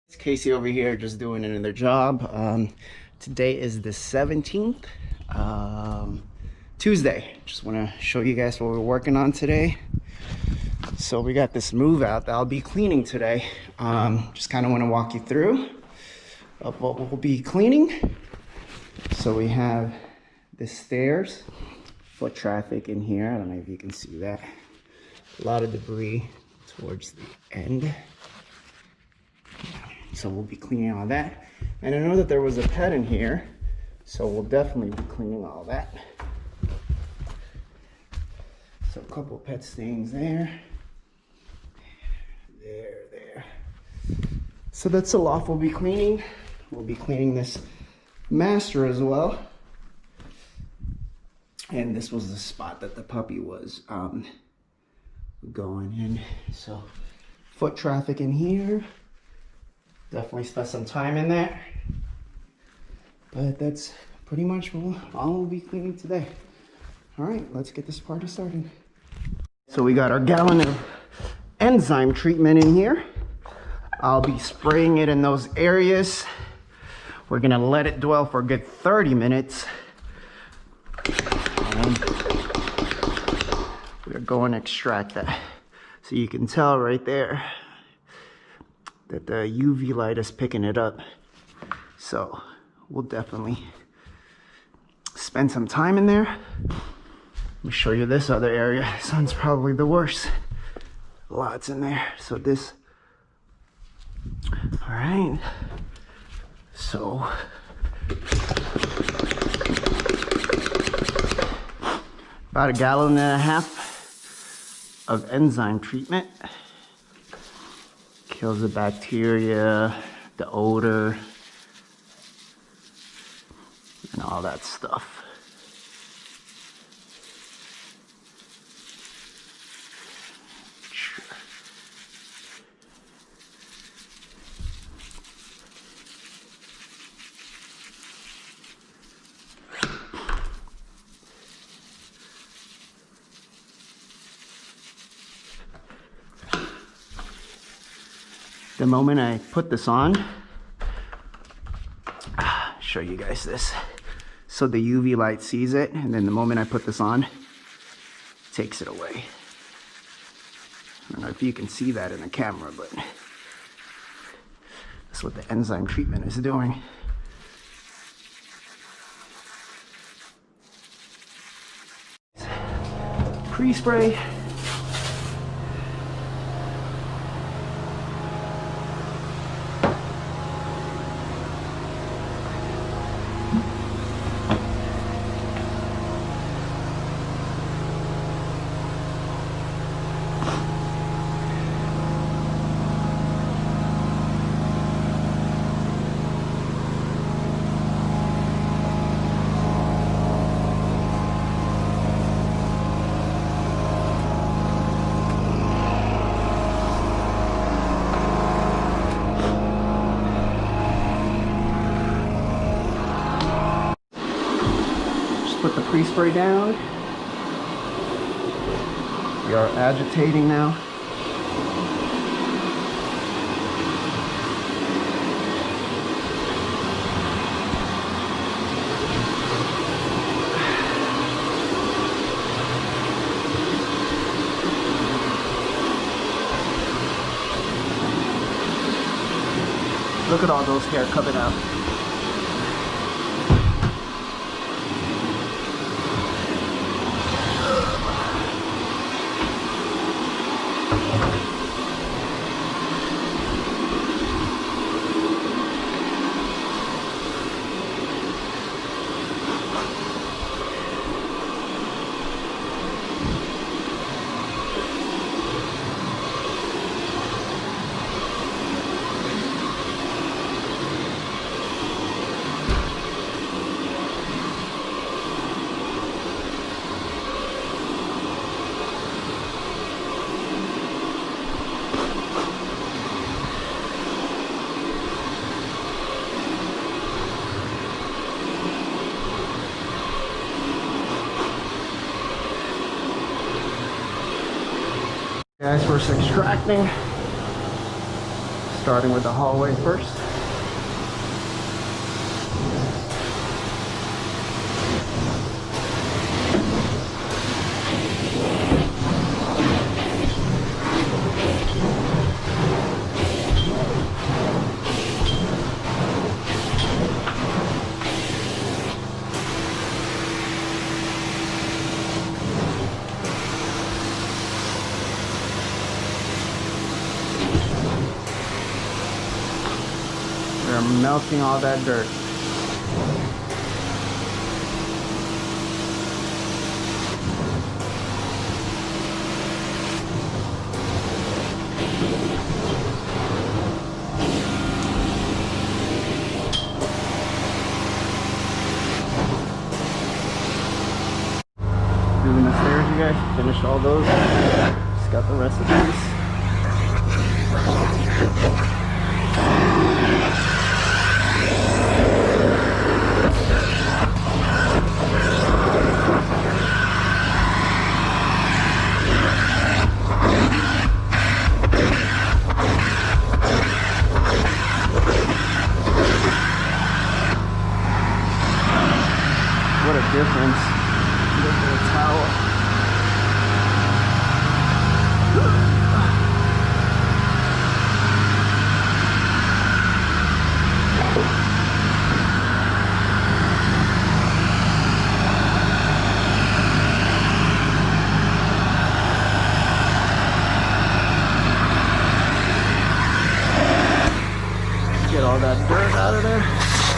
It's Casey over here just doing another job. Today is the 17th, Tuesday. Just want to show you guys what we're working on today. So we got this move out that I'll be cleaning today. Just kind of want to walk you through of what we'll be cleaning. So we have the stairs, foot traffic in here. I don't know if you can see that. A lot of debris towards the end. So we'll be cleaning all that. And I know that there was a pet in here, so we'll definitely be cleaning all that. So a couple pet stains there. There. So that's the loft we'll be cleaning. We'll be cleaning this master as well. And this was the spot that the puppy was going in. So foot traffic in here. Definitely spent some time in there. But that's pretty much all we'll be cleaning today. All right, let's get this party started. So we got our gallon of enzyme treatment in here. I'll be spraying it in those areas. We're gonna let it dwell for a good 30 minutes. And we're going to extract that. So you can tell right there that the UV light is picking it up. So we'll definitely spend some time in there. Let me show you this other area. This one's probably the worst. Lots in there. So this, all right. So about 1.5 gallons of enzyme treatment. Kills the bacteria, the odor, and all that stuff. Sure. The moment I put this on, show you guys this. So the UV light sees it, and then the moment I put this on, it takes it away. I don't know if you can see that in the camera, but that's what the enzyme treatment is doing. Pre-spray. Put the pre-spray down. We are agitating now. Look at all those hair coming out. Guys, we're extracting Starting with the hallway first. They're melting all that dirt. Doing the stairs, you guys. Finished all those. Just got the rest of these. What a difference. Look at the towel. Get all that dirt out of there.